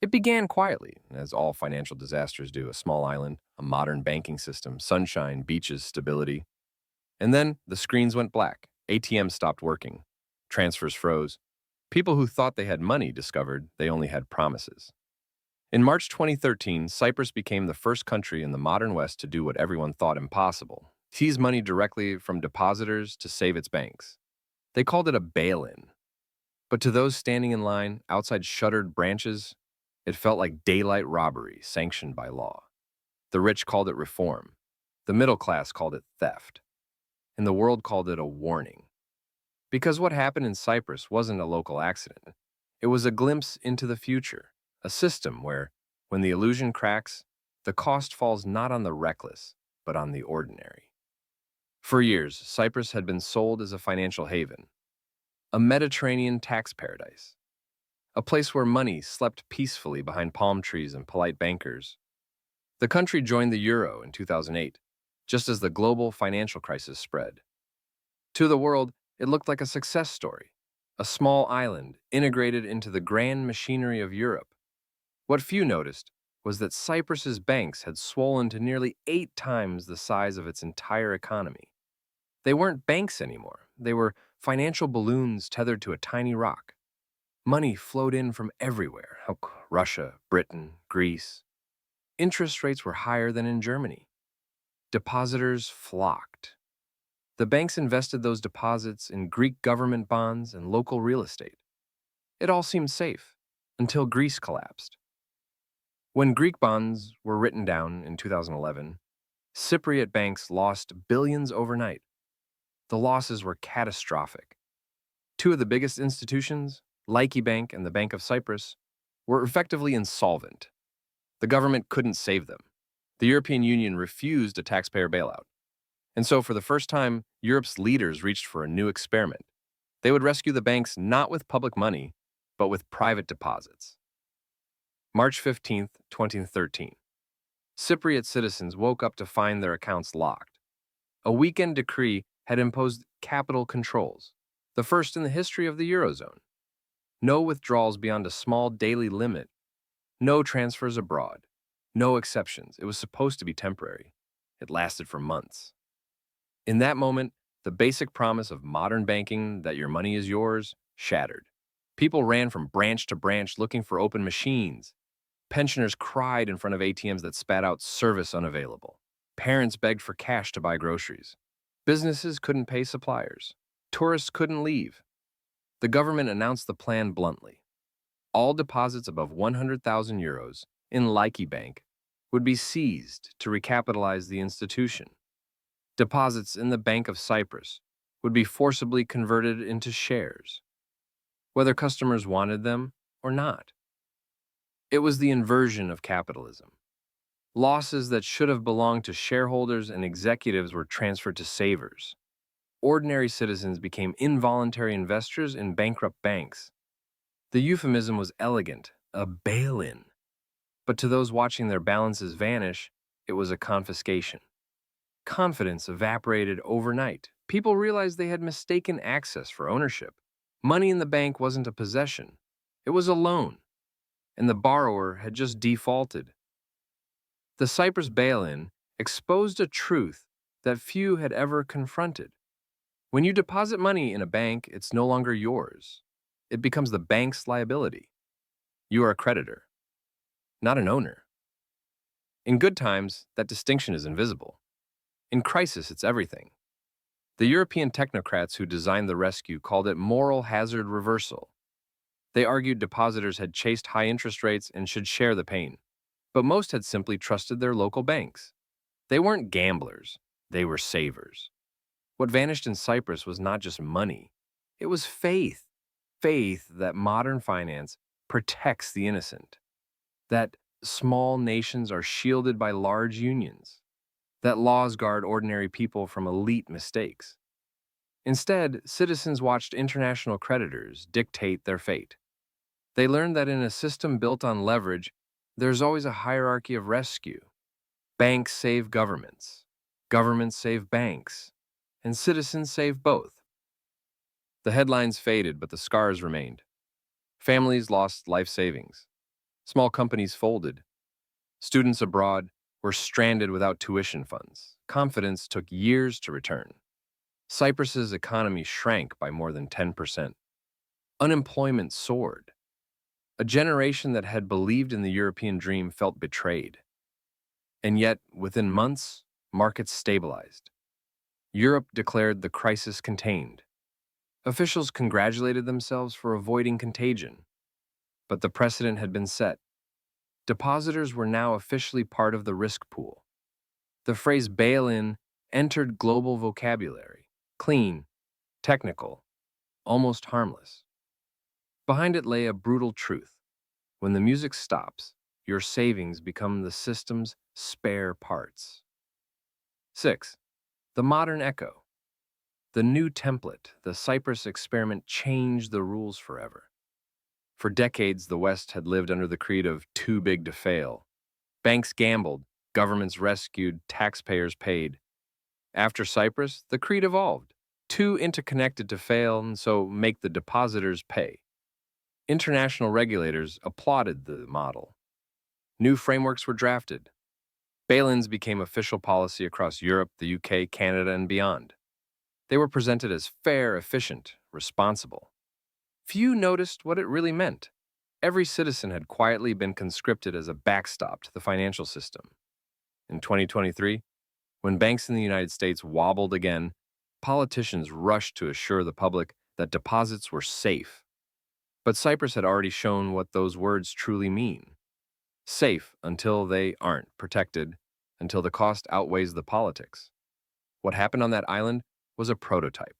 It began quietly, as all financial disasters do: a small island, a modern banking system, sunshine, beaches, stability. And then the screens went black. ATMs stopped working. Transfers froze. People who thought they had money discovered they only had promises. In March 2013, Cyprus became the first country in the modern West to do what everyone thought impossible: seize money directly from depositors to save its banks. They called it a bail-in. But to those standing in line outside shuttered branches, it felt like daylight robbery sanctioned by law. The rich called it reform. The middle class called it theft. And the world called it a warning. Because what happened in Cyprus wasn't a local accident. It was a glimpse into the future, a system where, when the illusion cracks, the cost falls not on the reckless, but on the ordinary. For years, Cyprus had been sold as a financial haven, a Mediterranean tax paradise, a place where money slept peacefully behind palm trees and polite bankers. The country joined the euro in 2008, just as the global financial crisis spread. To the world, it looked like a success story, a small island integrated into the grand machinery of Europe. What few noticed was that Cyprus's banks had swollen to nearly 8 times the size of its entire economy. They weren't banks anymore. They were financial balloons tethered to a tiny rock. Money flowed in from everywhere: Russia, Britain, Greece. Interest rates were higher than in Germany. Depositors flocked. The banks invested those deposits in Greek government bonds and local real estate. It all seemed safe until Greece collapsed. When Greek bonds were written down in 2011, Cypriot banks lost billions overnight. The losses were catastrophic. Two of the biggest institutions, Laiki Bank and the Bank of Cyprus, were effectively insolvent. The government couldn't save them. The European Union refused a taxpayer bailout. And so, for the first time, Europe's leaders reached for a new experiment. They would rescue the banks not with public money, but with private deposits. March 15th, 2013. Cypriot citizens woke up to find their accounts locked. A weekend decree had imposed capital controls, the first in the history of the Eurozone. No withdrawals beyond a small daily limit, no transfers abroad, no exceptions. It was supposed to be temporary. It lasted for months. In that moment, the basic promise of modern banking, that your money is yours, shattered. People ran from branch to branch looking for open machines. Pensioners cried in front of ATMs that spat out "service unavailable." Parents begged for cash to buy groceries. Businesses couldn't pay suppliers. Tourists couldn't leave. The government announced the plan bluntly. All deposits above 100,000 euros in Laiki Bank would be seized to recapitalize the institution. Deposits in the Bank of Cyprus would be forcibly converted into shares, whether customers wanted them or not. It was the inversion of capitalism. Losses that should have belonged to shareholders and executives were transferred to savers. Ordinary citizens became involuntary investors in bankrupt banks. The euphemism was elegant, a bail-in. But to those watching their balances vanish, it was a confiscation. Confidence evaporated overnight. People realized they had mistaken access for ownership. Money in the bank wasn't a possession. It was a loan, and the borrower had just defaulted. The Cyprus bail-in exposed a truth that few had ever confronted. When you deposit money in a bank, it's no longer yours. It becomes the bank's liability. You are a creditor, not an owner. In good times, that distinction is invisible. In crisis, it's everything. The European technocrats who designed the rescue called it moral hazard reversal. They argued depositors had chased high interest rates and should share the pain. But most had simply trusted their local banks. They weren't gamblers, they were savers. What vanished in Cyprus was not just money, it was faith. Faith that modern finance protects the innocent, that small nations are shielded by large unions, that laws guard ordinary people from elite mistakes. Instead, citizens watched international creditors dictate their fate. They learned that in a system built on leverage, there's always a hierarchy of rescue. Banks save governments, governments save banks, and citizens save both. The headlines faded, but the scars remained. Families lost life savings. Small companies folded. Students abroad were stranded without tuition funds. Confidence took years to return. Cyprus's economy shrank by more than 10%. Unemployment soared. A generation that had believed in the European dream felt betrayed. And yet, within months, markets stabilized. Europe declared the crisis contained. Officials congratulated themselves for avoiding contagion. But the precedent had been set. Depositors were now officially part of the risk pool. The phrase bail-in entered global vocabulary. Clean, technical, almost harmless. Behind it lay a brutal truth. When the music stops, your savings become the system's spare parts. 6. The modern echo. The new template, the Cyprus experiment, changed the rules forever. For decades, the West had lived under the creed of too big to fail. Banks gambled, governments rescued, taxpayers paid. After Cyprus, the creed evolved. Too interconnected to fail, and so make the depositors pay. International regulators applauded the model. New frameworks were drafted. Bail-ins became official policy across Europe, the UK, Canada, and beyond. They were presented as fair, efficient, responsible. Few noticed what it really meant. Every citizen had quietly been conscripted as a backstop to the financial system. In 2023, when banks in the United States wobbled again, politicians rushed to assure the public that deposits were safe. But Cyprus had already shown what those words truly mean. Safe until they aren't, protected until the cost outweighs the politics. What happened on that island was a prototype,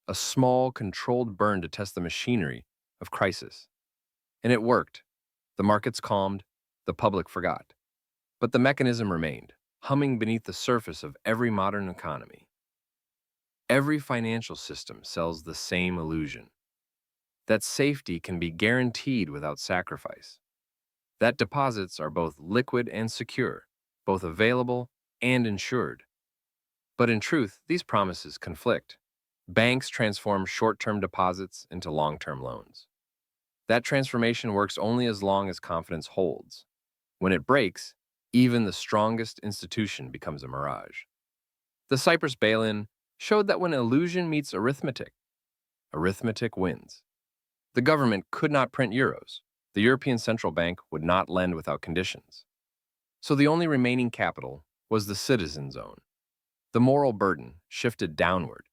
a small, controlled burn to test the machinery of crisis. And it worked. The markets calmed, the public forgot. But the mechanism remained, humming beneath the surface of every modern economy. Every financial system sells the same illusion, that safety can be guaranteed without sacrifice, that deposits are both liquid and secure, both available and insured. But in truth, these promises conflict. Banks transform short-term deposits into long-term loans. That transformation works only as long as confidence holds. When it breaks, even the strongest institution becomes a mirage. The Cyprus bail-in showed that when illusion meets arithmetic wins. The government could not print euros. The European Central Bank would not lend without conditions. So the only remaining capital was the citizen's own. The moral burden shifted downward.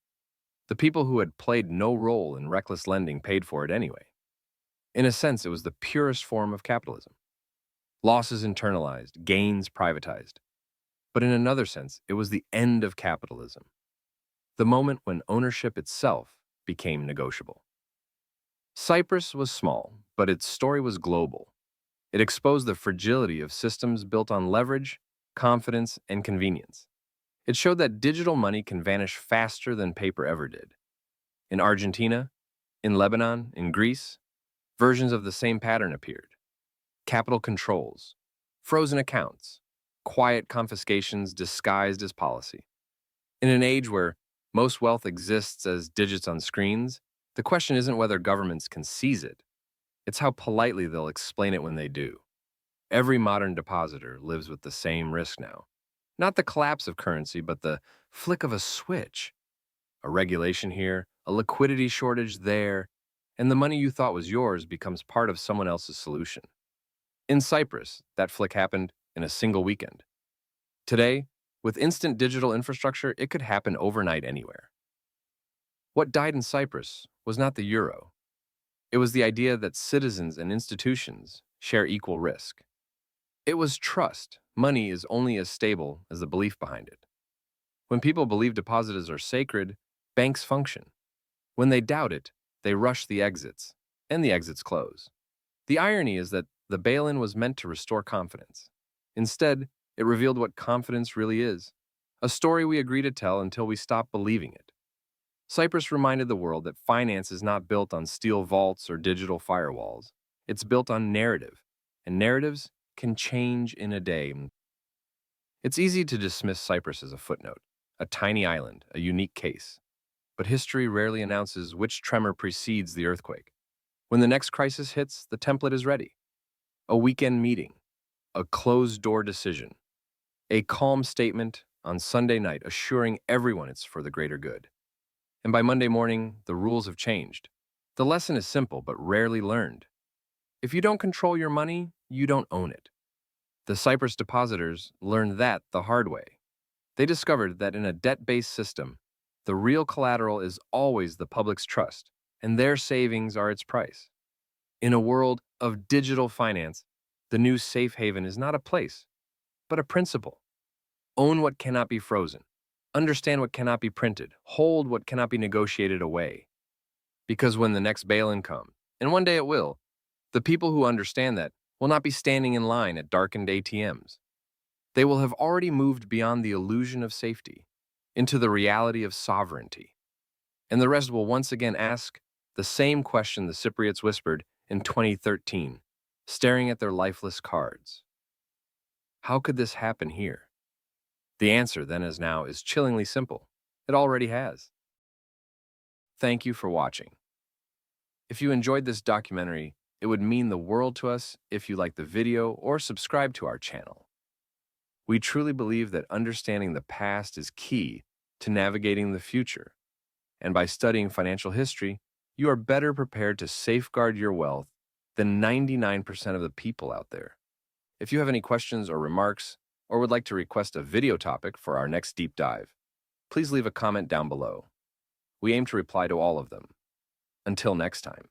The people who had played no role in reckless lending paid for it anyway. In a sense, it was the purest form of capitalism. Losses internalized, gains privatized. But in another sense, it was the end of capitalism. The moment when ownership itself became negotiable. Cyprus was small, but its story was global. It exposed the fragility of systems built on leverage, confidence, and convenience. It showed that digital money can vanish faster than paper ever did. In Argentina, in Lebanon, in Greece, versions of the same pattern appeared. Capital controls, frozen accounts, quiet confiscations disguised as policy. In an age where most wealth exists as digits on screens, the question isn't whether governments can seize it. It's how politely they'll explain it when they do. Every modern depositor lives with the same risk now. Not the collapse of currency, but the flick of a switch. A regulation here, a liquidity shortage there, and the money you thought was yours becomes part of someone else's solution. In Cyprus, that flick happened in a single weekend. Today, with instant digital infrastructure, it could happen overnight anywhere. What died in Cyprus was not the euro. It was the idea that citizens and institutions share equal risk. It was trust. Money is only as stable as the belief behind it. When people believe depositors are sacred, banks function. When they doubt it, they rush the exits, and the exits close. The irony is that the bail-in was meant to restore confidence. Instead, it revealed what confidence really is, a story we agree to tell until we stop believing it. Cyprus reminded the world that finance is not built on steel vaults or digital firewalls. It's built on narrative, and narratives can change in a day. It's easy to dismiss Cyprus as a footnote, a tiny island, a unique case. But history rarely announces which tremor precedes the earthquake. When the next crisis hits, the template is ready. A weekend meeting, a closed-door decision, a calm statement on Sunday night assuring everyone it's for the greater good. And by Monday morning, the rules have changed. The lesson is simple but rarely learned. If you don't control your money, you don't own it. The Cyprus depositors learned that the hard way. They discovered that in a debt-based system, the real collateral is always the public's trust, and their savings are its price. In a world of digital finance, the new safe haven is not a place, but a principle. Own what cannot be frozen. Understand what cannot be printed. Hold what cannot be negotiated away. Because when the next bail-in comes, and one day it will, the people who understand that will not be standing in line at darkened ATMs. They will have already moved beyond the illusion of safety into the reality of sovereignty. And the rest will once again ask the same question the Cypriots whispered in 2013, staring at their lifeless cards. How could this happen here? The answer then as now is chillingly simple. It already has. Thank you for watching. If you enjoyed this documentary, it would mean the world to us if you like the video or subscribe to our channel. We truly believe that understanding the past is key to navigating the future. And by studying financial history, you are better prepared to safeguard your wealth than 99% of the people out there. If you have any questions or remarks, or would like to request a video topic for our next deep dive, please leave a comment down below. We aim to reply to all of them. Until next time.